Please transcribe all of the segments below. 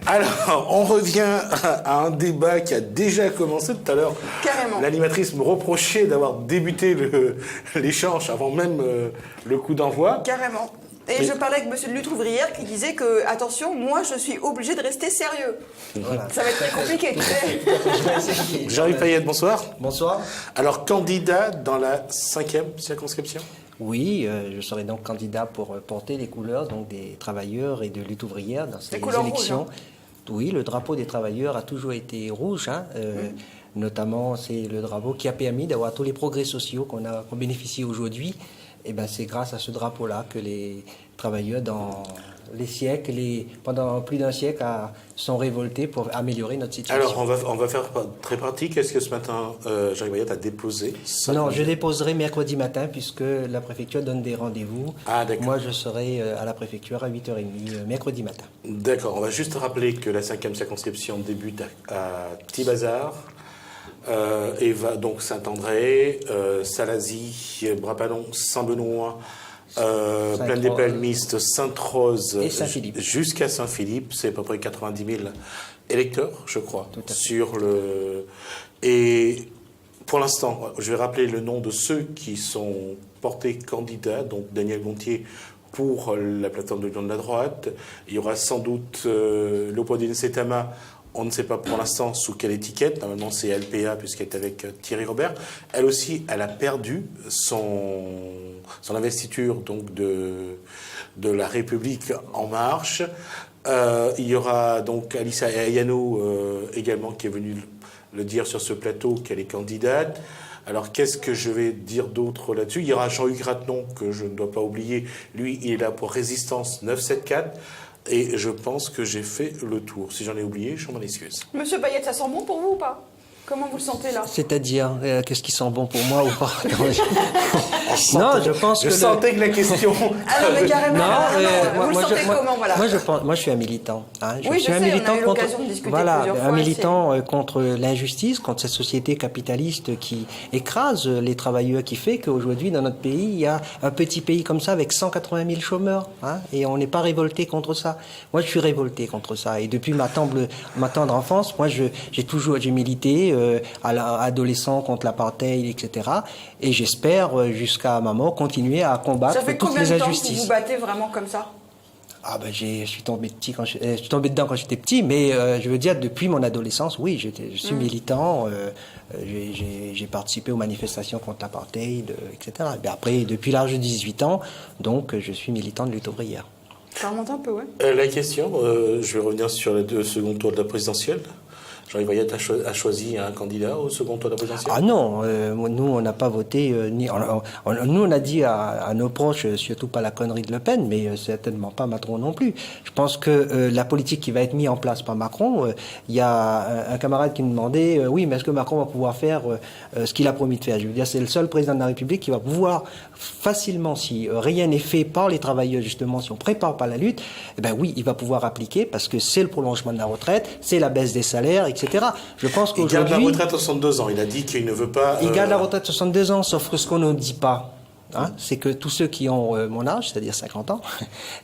Alors, on revient à un débat qui a déjà commencé tout à l'heure. Carrément. L'animatrice me reprochait d'avoir débuté l'échange avant même le coup d'envoi. Carrément. Et je parlais avec monsieur de Lutte ouvrière qui disait que, attention, moi je suis obligé de rester sérieux. Voilà. Ça va être très compliqué, tu sais. Jean-Yves Payette, bonsoir. Bonsoir. Alors, candidat dans la 5e circonscription. Oui, je serai donc candidat pour porter les couleurs donc, des travailleurs et de lutte ouvrière dans ces élections. Rouges, hein. Oui, le drapeau des travailleurs a toujours été rouge. Hein, notamment, c'est le drapeau qui a permis d'avoir tous les progrès sociaux qu'on bénéficie aujourd'hui. Et ben, c'est grâce à ce drapeau-là que les travailleurs, dans les siècles, pendant plus d'un siècle, sont révoltés pour améliorer notre situation. Alors, on va faire très pratique. Est-ce que ce matin, Jean-Yves Payette a déposé ça? Non, je déposerai mercredi matin puisque la préfecture donne des rendez-vous. Ah, d'accord. Moi, je serai à la préfecture à 8h30 mercredi matin. D'accord. On va juste rappeler que la 5e circonscription débute à Petit Bazar. Et va donc Saint-André, Salazie, Brapalon, Saint-Benoît, Plaine des Palmistes, Sainte-Rose, jusqu'à Saint-Philippe. C'est à peu près 90 000 électeurs, je crois, sur le. Et pour l'instant, je vais rappeler le nom de ceux qui sont portés candidats. Donc Daniel Gontier pour la plateforme de l'Union de la droite. Il y aura sans doute Léopoldine Setama. On ne sait pas pour l'instant sous quelle étiquette. Normalement, c'est LPA puisqu'elle est avec Thierry Robert. Elle aussi, elle a perdu son investiture donc de la République En Marche. Il y aura donc Alissa Ayano également qui est venue le dire sur ce plateau qu'elle est candidate. Alors, qu'est-ce que je vais dire d'autre là-dessus? Il y aura Jean-Hugues Ratenon, que je ne dois pas oublier. Lui, il est là pour Résistance 974. Et je pense que j'ai fait le tour. Si j'en ai oublié, je m'en excuse. Monsieur Payette, ça sent bon pour vous ou pas? Comment vous le sentez là? C'est-à-dire, qu'est-ce qui sent bon pour moi ou pas? Non, je pense je sentais que la question... Ah non, mais carrément. Non, vous le sentez comment, voilà? Moi, je suis un militant. Hein. Oui, je sais, on a eu l'occasion de discuter plusieurs fois. Un militant contre l'injustice, contre cette société capitaliste qui écrase les travailleurs, qui fait qu'aujourd'hui, dans notre pays, il y a un petit pays comme ça avec 180 000 chômeurs. Hein, et on n'est pas révolté contre ça. Moi, je suis révolté contre ça. Et depuis ma tendre enfance, moi, j'ai milité à l'adolescent contre l'apartheid, etc. Et j'espère, jusqu'à ma mort, continuer à combattre toutes les injustices. Ça fait combien de temps que vous vous battez vraiment comme ça? Ah ben je suis tombé dedans quand j'étais petit, mais je veux dire depuis mon adolescence, oui, je suis militant. J'ai participé aux manifestations contre l'apartheid, etc. Et après, depuis l'âge de 18 ans, donc je suis militant de lutte ouvrière. Ça remonte un peu, ouais. La question, je vais revenir sur le second tour de la présidentielle. Jean-Yves Payette a choisi un candidat au second tour de la présidentielle? Ah non, nous on n'a pas voté, nous on a dit à nos proches, surtout pas la connerie de Le Pen, mais certainement pas Macron non plus. Je pense que la politique qui va être mise en place par Macron, il y a un camarade qui me demandait, oui, mais est-ce que Macron va pouvoir faire ce qu'il a promis de faire? Je veux dire, c'est le seul président de la République qui va pouvoir facilement, si rien n'est fait par les travailleurs justement, si on prépare pas la lutte, eh ben oui, il va pouvoir appliquer parce que c'est le prolongement de la retraite, c'est la baisse des salaires, etc. Je pense qu'aujourd'hui... Il garde la retraite à 62 ans. Il a dit qu'il ne veut pas... Il garde la retraite à 62 ans, sauf que ce qu'on ne dit pas, hein, c'est que tous ceux qui ont mon âge, c'est-à-dire 50 ans...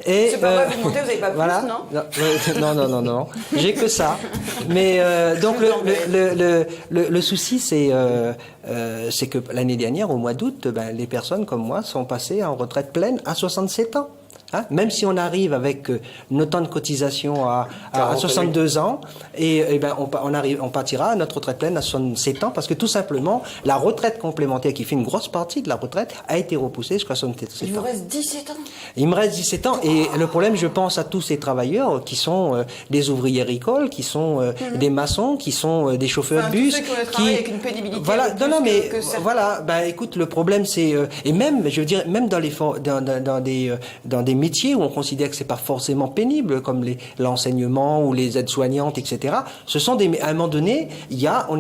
Et, c'est pas vrai, vous montez, vous n'avez pas voilà, plus, non? Non. J'ai que ça. Mais donc le souci, c'est que l'année dernière, au mois d'août, les personnes comme moi sont passées en retraite pleine à 67 ans. Hein, même si on arrive avec nos temps de cotisation à 62 ans, on partira à notre retraite pleine à 67 ans, parce que tout simplement, la retraite complémentaire, qui fait une grosse partie de la retraite, a été repoussée jusqu'à 67 ans. Il vous reste 17 ans? Il me reste 17 ans, et le problème, je pense à tous ces travailleurs qui sont des ouvriers agricoles, qui sont des maçons, qui sont des chauffeurs de bus, tous ceux qui travaillent avec une pénibilité. Voilà, voilà, écoute, le problème, c'est et même, je veux dire, même dans des métiers où on considère que c'est pas forcément pénible, comme l'enseignement ou les aides-soignantes, etc. Ce sont à un moment donné, on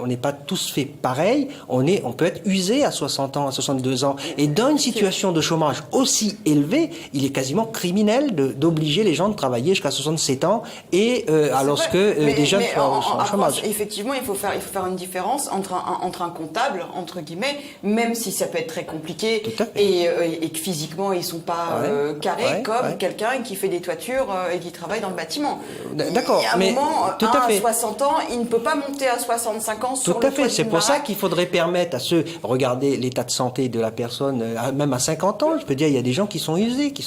n'est pas tous fait pareil. On peut être usé à 60 ans, à 62 ans. Et dans une situation de chômage aussi élevée, il est quasiment criminel d'obliger les gens de travailler jusqu'à 67 ans et alors que des jeunes sont en chômage. Effectivement, il faut faire une différence entre un comptable, entre guillemets, même si ça peut être très compliqué et que physiquement ils sont pas carré comme quelqu'un qui fait des toitures et qui travaille dans le bâtiment. D'accord, mais tout à fait. À 60 ans, il ne peut pas monter à 65 ans sur tout le à fait. toit C'est d'une pour ça baraque. qu'il faudrait permettre à ceux, regarder l'état de santé de la personne, même à 50 ans, je peux dire, il y a des gens qui sont usés, qui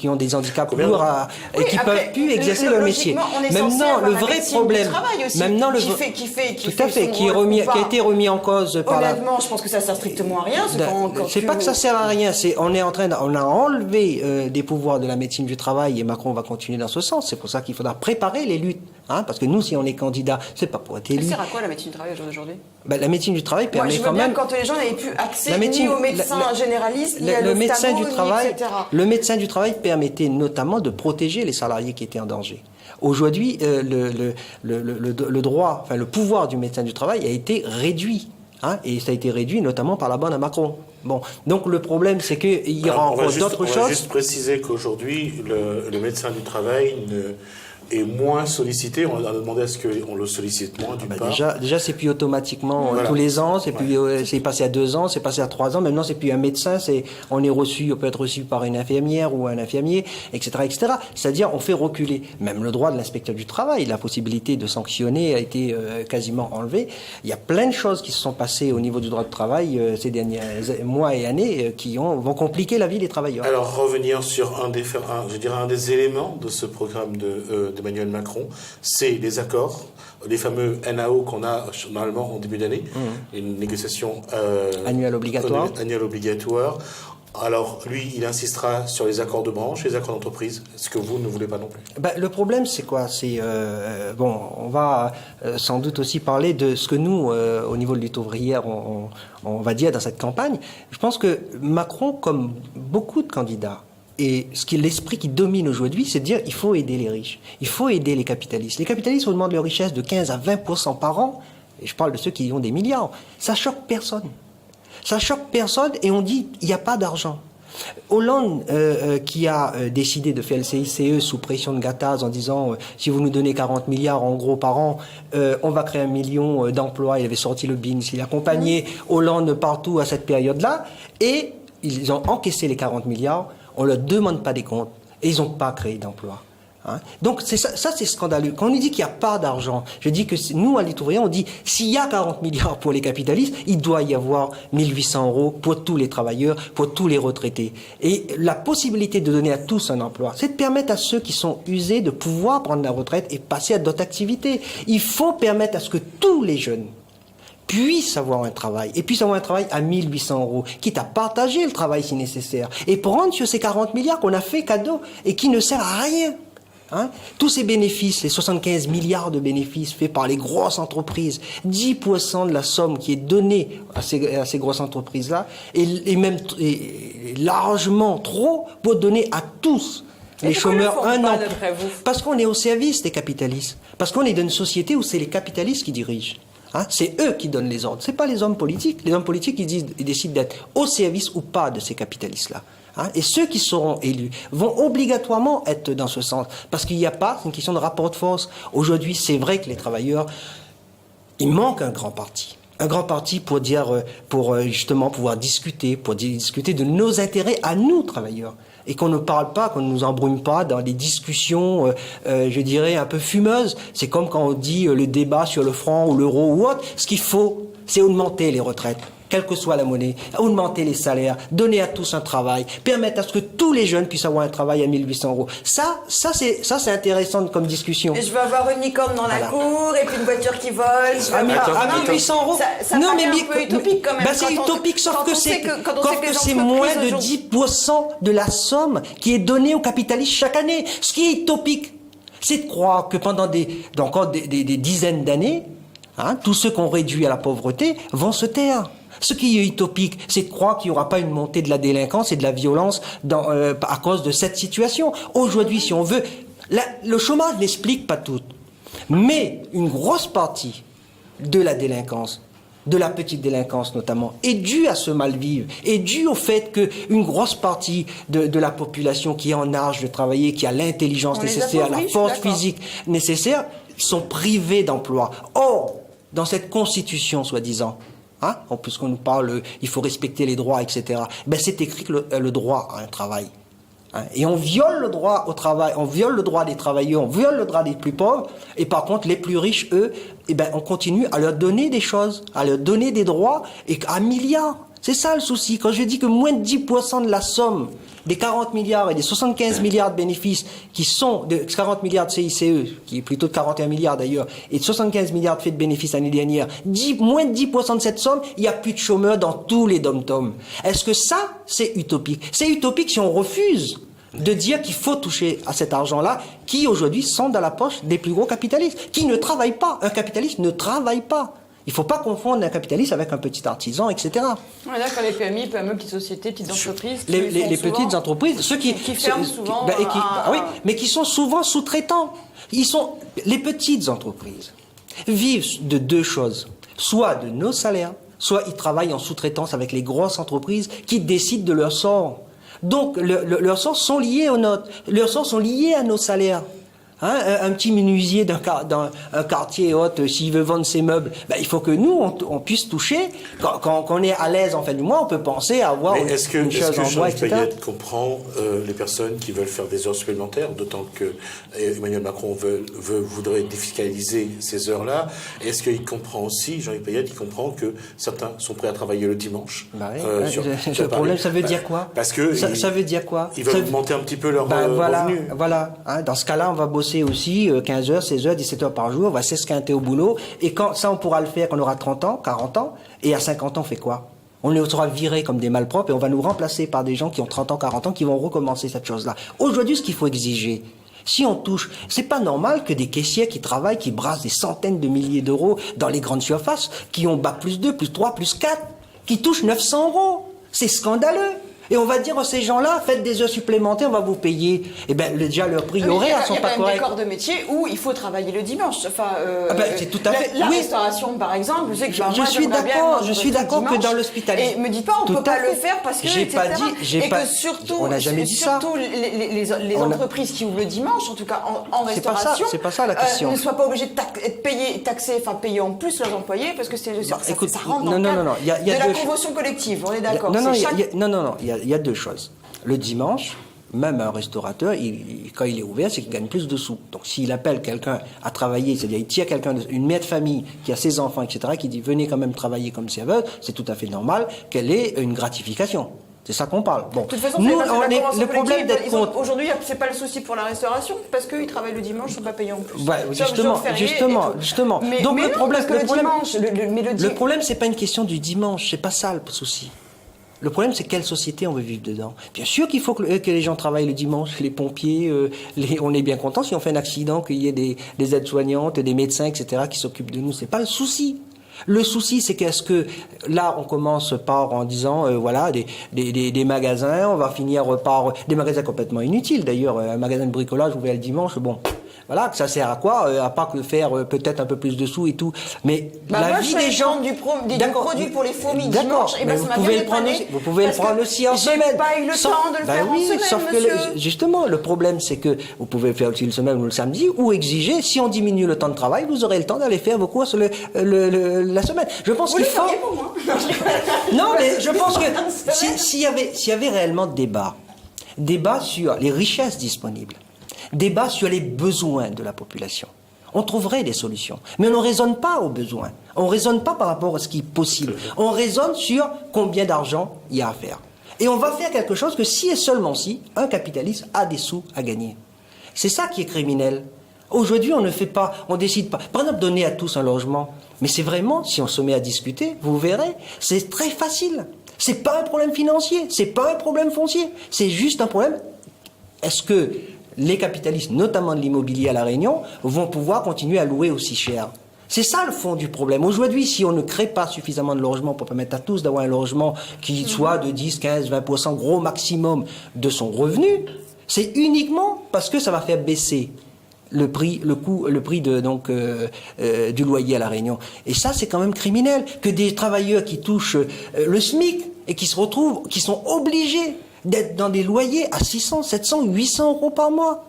ont des handicaps lourds et qui peuvent plus exercer leur métier. Maintenant, le vrai problème, maintenant le qui a été remis en cause par honnêtement, je pense que ça sert strictement à rien. C'est pas que ça sert à rien, on a enlevé des pouvoirs de la médecine du travail et Macron va continuer dans ce sens. C'est pour ça qu'il faudra préparer les luttes, parce que nous, si on est candidat, c'est pas pour être élu. Ça sert à quoi la médecine du travail aujourd'hui? La médecine du travail permet je veux quand bien même quand les gens n'avaient plus accès ni aux médecins généralistes, ni à le médecin du etc. Le médecin du travail permettait notamment de protéger les salariés qui étaient en danger. Aujourd'hui, le droit, enfin le pouvoir du médecin du travail a été réduit. Et ça a été réduit notamment par la bande à Macron. Bon, donc le problème, c'est qu'il y aura encore d'autres choses. On va juste préciser qu'aujourd'hui, le médecin du travail est moins sollicité. On a demandé à ce qu'on le sollicite moins, d'une part. Déjà, c'est plus automatiquement tous les ans. C'est passé à 2 ans, c'est passé à 3 ans. Maintenant, c'est plus un médecin. On peut être reçu par une infirmière ou un infirmier, etc., etc. C'est-à-dire, on fait reculer. Même le droit de l'inspecteur du travail, la possibilité de sanctionner a été quasiment enlevée. Il y a plein de choses qui se sont passées au niveau du droit de travail ces derniers mois et années qui vont compliquer la vie des travailleurs. Alors, revenir sur un des éléments de ce programme d'Emmanuel Macron, c'est les accords, les fameux NAO qu'on a normalement en début d'année, une négociation annuelle obligatoire. Alors, lui, il insistera sur les accords de branche, les accords d'entreprise, ce que vous ne voulez pas non plus. Le problème, c'est quoi? On va sans doute aussi parler de ce que nous, au niveau de lutte ouvrière, on va dire dans cette campagne. Je pense que Macron, comme beaucoup de candidats, et l'esprit qui domine aujourd'hui, c'est de dire il faut aider les riches, il faut aider les capitalistes. Les capitalistes augmentent leur richesse de 15 à 20% par an, et je parle de ceux qui ont des milliards. Ça choque personne. Ça choque personne et on dit il n'y a pas d'argent. Hollande, qui a décidé de faire le CICE sous pression de Gattaz en disant si vous nous donnez 40 milliards en gros par an, on va créer 1 million d'emplois. Il avait sorti le BINS, il accompagnait Hollande partout à cette période-là et ils ont encaissé les 40 milliards. On ne leur demande pas des comptes et ils n'ont pas créé d'emplois. Donc ça c'est scandaleux. Quand on nous dit qu'il n'y a pas d'argent, je dis que nous, à l'État ouvrier, on dit s'il y a 40 milliards pour les capitalistes, il doit y avoir 1 800 € pour tous les travailleurs, pour tous les retraités. Et la possibilité de donner à tous un emploi, c'est de permettre à ceux qui sont usés de pouvoir prendre la retraite et passer à d'autres activités. Il faut permettre à ce que tous les jeunes puissent avoir un travail, et puissent avoir un travail à 1 800 €, quitte à partager le travail si nécessaire, et prendre sur ces 40 milliards qu'on a fait cadeau, et qui ne servent à rien. Tous ces bénéfices, les 75 milliards de bénéfices faits par les grosses entreprises, 10% de la somme qui est donnée à ces grosses entreprises-là, et même largement trop pour donner à tous les chômeurs un emploi. Parce qu'on est au service des capitalistes. Parce qu'on est dans une société où c'est les capitalistes qui dirigent. C'est eux qui donnent les ordres, c'est pas les hommes politiques. Les hommes politiques, ils décident d'être au service ou pas de ces capitalistes-là. Et ceux qui seront élus vont obligatoirement être dans ce sens. Parce qu'il n'y a pas, c'est une question de rapport de force. Aujourd'hui, c'est vrai que les travailleurs, il manque un grand parti. Un grand parti pour justement pouvoir discuter, discuter de nos intérêts à nous, travailleurs. Et qu'on ne parle pas, qu'on ne nous embrume pas dans des discussions, je dirais, un peu fumeuses. C'est comme quand on dit le débat sur le franc ou l'euro ou autre. Ce qu'il faut, c'est augmenter les retraites, quelle que soit la monnaie, augmenter les salaires, donner à tous un travail, permettre à ce que tous les jeunes puissent avoir un travail à 1 800 €. Ça c'est intéressant comme discussion. Et je vais avoir une licorne dans la cour, et puis une voiture qui vole. À 1 800 €. Ça paraît un peu utopique quand même. C'est utopique, sauf que c'est moins de 10% de la somme qui est donnée aux capitalistes chaque année. Ce qui est utopique, c'est de croire que pendant encore des dizaines d'années, tous ceux qu'on réduit à la pauvreté vont se taire. Ce qui est utopique, c'est de croire qu'il n'y aura pas une montée de la délinquance et de la violence à cause de cette situation. Aujourd'hui, si on veut, le chômage n'explique pas tout. Mais une grosse partie de la délinquance, de la petite délinquance notamment, est due à ce mal-vivre, est due au fait qu'une grosse partie de la population qui est en âge de travailler, qui a l'intelligence nécessaire, la force physique nécessaire, sont privés d'emploi. Or, dans cette constitution, soi-disant, puisqu'on nous parle, il faut respecter les droits, etc. C'est écrit que le droit à un travail. Et on viole le droit au travail, on viole le droit des travailleurs, on viole le droit des plus pauvres. Et par contre, les plus riches, eux, on continue à leur donner des choses, à leur donner des droits, et à milliards. C'est ça le souci. Quand je dis que moins de 10% de la somme des 40 milliards et des 75 milliards de bénéfices qui sont de 40 milliards de CICE, qui est plutôt de 41 milliards d'ailleurs, et de 75 milliards de faits de bénéfices l'année dernière, moins de 10% de cette somme, il n'y a plus de chômeurs dans tous les dom-toms. Est-ce que ça, c'est utopique? C'est utopique si on refuse de dire qu'il faut toucher à cet argent-là, qui aujourd'hui sont dans la poche des plus gros capitalistes, qui ne travaillent pas. Un capitaliste ne travaille pas. Il ne faut pas confondre un capitaliste avec un petit artisan, etc. On est d'accord, les PMI, PME, petites sociétés, petites entreprises. Les petites entreprises, ceux qui ferment souvent. Oui, mais qui sont souvent sous-traitants. Les petites entreprises vivent de deux choses. Soit de nos salaires, soit ils travaillent en sous-traitance avec les grosses entreprises qui décident de leur sort. Donc, leurs sorts sont liés aux nôtres. Leurs sorts sont liés à nos salaires. Un petit menuisier d'un quartier haute, s'il veut vendre ses meubles, il faut que nous, on puisse toucher. Quand on est à l'aise en fin du mois, on peut penser à avoir une chose en bois, etc. Jean-Yves comprend les personnes qui veulent faire des heures supplémentaires, d'autant que Emmanuel Macron voudrait défiscaliser ces heures-là. Est-ce qu'il comprend aussi, Jean-Yves Payette, il comprend que certains sont prêts à travailler le dimanche le problème, ça veut dire quoi? Parce que ça veut dire quoi? Ils veulent augmenter un petit peu leurs revenus. Voilà. Dans ce cas-là, on va bosser aussi 15 heures, 16 heures, 17 heures par jour, on va s'esquinter au boulot, et ça on pourra le faire quand on aura 30 ans, 40 ans, et à 50 ans on fait quoi? On les sera virés comme des malpropres et on va nous remplacer par des gens qui ont 30 ans, 40 ans, qui vont recommencer cette chose-là. Aujourd'hui, ce qu'il faut exiger, si on touche, c'est pas normal que des caissiers qui travaillent, qui brassent des centaines de milliers d'euros dans les grandes surfaces, qui ont bac plus 2, plus 3, plus 4, qui touchent 900 €. C'est scandaleux. Et on va dire à ces gens-là, faites des heures supplémentaires, on va vous payer. Déjà, leur prix horaires sont pas corrects. Il y a même des corps de métier où il faut travailler le dimanche. C'est tout à fait. La restauration, par exemple, je sais que je suis d'accord que dans l'hospitalité. Et me dites pas, on peut pas le faire parce que, surtout, on n'a jamais dit ça. Surtout les entreprises qui ouvrent le dimanche, en tout cas en restauration, c'est pas ça la question. Ne soient pas obligés de payer en plus leurs employés parce que ça rentre dans le cadre de la convention collective. On est d'accord. Non. Il y a deux choses. Le dimanche, même un restaurateur, quand il est ouvert, c'est qu'il gagne plus de sous. Donc s'il appelle quelqu'un à travailler, c'est-à-dire il tire une mère de famille qui a ses enfants, etc., qui dit venez quand même travailler comme serveur, c'est tout à fait normal qu'elle ait une gratification. C'est ça qu'on parle. Bon, de toute façon, nous, le problème d'être contre. Aujourd'hui, c'est pas le souci pour la restauration parce qu'ils travaillent le dimanche, ils sont pas payés en plus. Ouais, justement. Donc le problème, c'est pas une question du dimanche, c'est pas ça le souci. Le problème, c'est quelle société on veut vivre dedans. Bien sûr qu'il faut que les gens travaillent le dimanche, les pompiers, on est bien content si on fait un accident, qu'il y ait des aides-soignantes, des médecins, etc., qui s'occupent de nous. C'est pas le souci. Le souci, c'est qu'est-ce que, là, on commence par en disant, des magasins, on va finir par des magasins complètement inutiles. D'ailleurs, un magasin de bricolage ouvert le dimanche, bon. Voilà, que ça sert à quoi? À part que faire peut-être un peu plus de sous et tout. Mais la vie des gens... du produit pour les fourmis dimanche, vous pouvez le prendre aussi en semaine. J'ai pas eu le temps de le faire en semaine, sauf monsieur. Justement, le problème, c'est que vous pouvez faire aussi le semaine ou le samedi, ou exiger, si on diminue le temps de travail, vous aurez le temps d'aller faire vos courses la semaine. Je pense qu'il faut... pour moi. Non, mais je pense que s'il y avait réellement débat sur les richesses disponibles, débat sur les besoins de la population, on trouverait des solutions. Mais on ne raisonne pas aux besoins. On ne raisonne pas par rapport à ce qui est possible. On raisonne sur combien d'argent il y a à faire. Et on va faire quelque chose que si et seulement si un capitaliste a des sous à gagner. C'est ça qui est criminel. Aujourd'hui, on décide pas. Par exemple, donner à tous un logement. Mais c'est vraiment, si on se met à discuter, vous verrez, c'est très facile. C'est pas un problème financier, c'est pas un problème foncier. C'est juste un problème. Est-ce que les capitalistes, notamment de l'immobilier à La Réunion, vont pouvoir continuer à louer aussi cher? C'est ça le fond du problème. Aujourd'hui, si on ne crée pas suffisamment de logements pour permettre à tous d'avoir un logement qui soit de 10, 15, 20%, gros maximum de son revenu, c'est uniquement parce que ça va faire baisser le prix du loyer à La Réunion. Et ça, c'est quand même criminel que des travailleurs qui touchent le SMIC et qui se retrouvent, qui sont obligés d'être dans des loyers à 600, 700, 800 € par mois.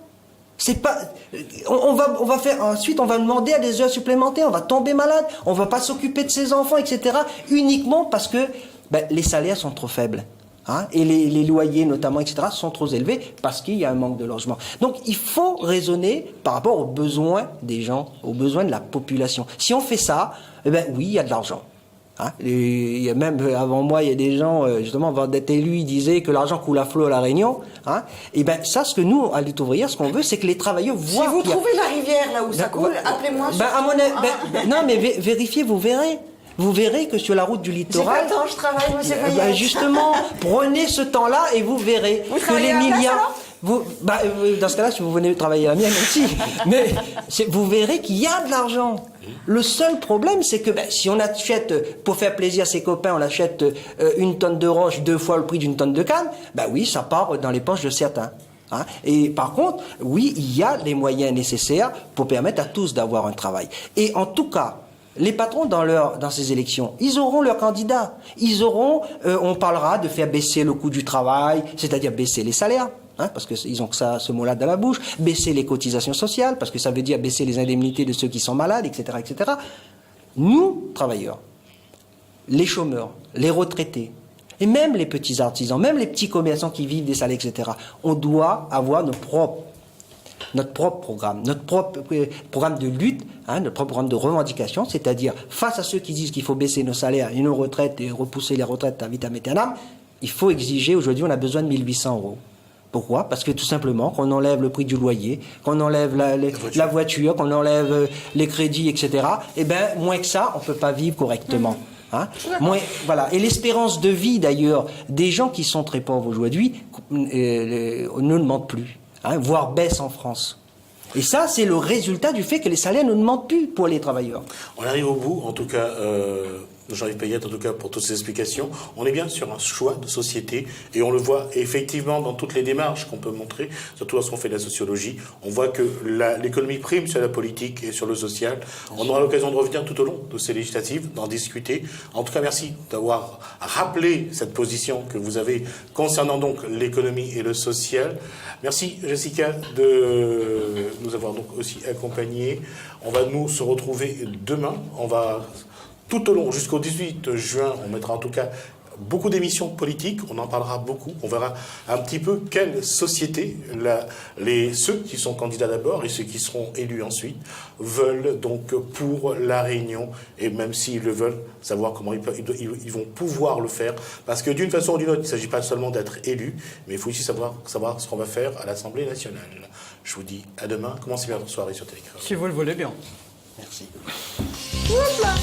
C'est pas, ensuite on va demander à des heures supplémentaires, on va tomber malade, on va pas s'occuper de ses enfants, etc. uniquement parce que les salaires sont trop faibles. Hein, et les loyers notamment, etc., sont trop élevés parce qu'il y a un manque de logement. Donc il faut raisonner par rapport aux besoins des gens, aux besoins de la population. Si on fait ça, eh ben oui, il y a de l'argent. Hein, il y a même avant moi, il y a des gens, justement, avant d'être élus, ils disaient que l'argent coule à flot à La Réunion. Hein, et ben ça, ce que nous, à Lutte ouvrière, ce qu'on veut, c'est que les travailleurs voient. Si vous trouvez la rivière là où ça coule, appelez-moi. À mon avis, non, mais vérifiez, vous verrez. Vous verrez que sur la route du littoral... J'ai pas le temps, je travaille, monsieur Fayette. Justement, prenez ce temps-là et vous verrez que les milliards... dans ce cas-là, si vous venez travailler à la mienne aussi, mais vous verrez qu'il y a de l'argent. Le seul problème, c'est que si on achète, pour faire plaisir à ses copains, on achète une tonne de roche 2 fois le prix d'une tonne de canne, oui, ça part dans les poches de certains. Hein. Et par contre, oui, il y a les moyens nécessaires pour permettre à tous d'avoir un travail. Et en tout cas, les patrons, dans ces élections, ils auront leurs candidats. Ils auront, on parlera de faire baisser le coût du travail, c'est-à-dire baisser les salaires, hein, parce qu'ils ont ce mot-là dans la bouche, baisser les cotisations sociales, parce que ça veut dire baisser les indemnités de ceux qui sont malades, etc., etc. Nous, travailleurs, les chômeurs, les retraités, et même les petits artisans, même les petits commerçants qui vivent des salaires, etc., on doit avoir notre propre programme, notre propre programme de lutte, hein, notre propre programme de revendication, c'est-à-dire face à ceux qui disent qu'il faut baisser nos salaires et nos retraites et repousser les retraites à vitam aeternam, il faut exiger, aujourd'hui on a besoin de 1 800 €. Pourquoi? Parce que tout simplement, qu'on enlève le prix du loyer, qu'on enlève la voiture, qu'on enlève les crédits, etc., moins que ça, on ne peut pas vivre correctement. Hein? Voilà. Et l'espérance de vie, d'ailleurs, des gens qui sont très pauvres aujourd'hui ne demande plus. Hein, voire baisse en France. Et ça, c'est le résultat du fait que les salaires ne demandent plus pour les travailleurs. On arrive au bout, en tout cas, Jean-Yves Payette, en tout cas, pour toutes ces explications. On est bien sur un choix de société, et on le voit effectivement dans toutes les démarches qu'on peut montrer, surtout lorsqu'on fait de la sociologie. On voit que l'économie prime sur la politique et sur le social. On aura l'occasion de revenir tout au long de ces législatives, d'en discuter. En tout cas, merci d'avoir rappelé cette position que vous avez concernant donc l'économie et le social. Merci Jessica de nous avoir donc aussi accompagnés. On va nous se retrouver demain. On va tout au long, jusqu'au 18 juin, on mettra en tout cas beaucoup d'émissions politiques, on en parlera beaucoup, on verra un petit peu quelle société ceux qui sont candidats d'abord et ceux qui seront élus ensuite veulent donc pour La Réunion, et même s'ils le veulent, savoir comment ils vont pouvoir le faire, parce que d'une façon ou d'une autre, il ne s'agit pas seulement d'être élu, mais il faut aussi savoir ce qu'on va faire à l'Assemblée nationale. Je vous dis à demain, commencez bien votre soirée sur Télécrase. Si vous le voulez bien. Merci. Hop là.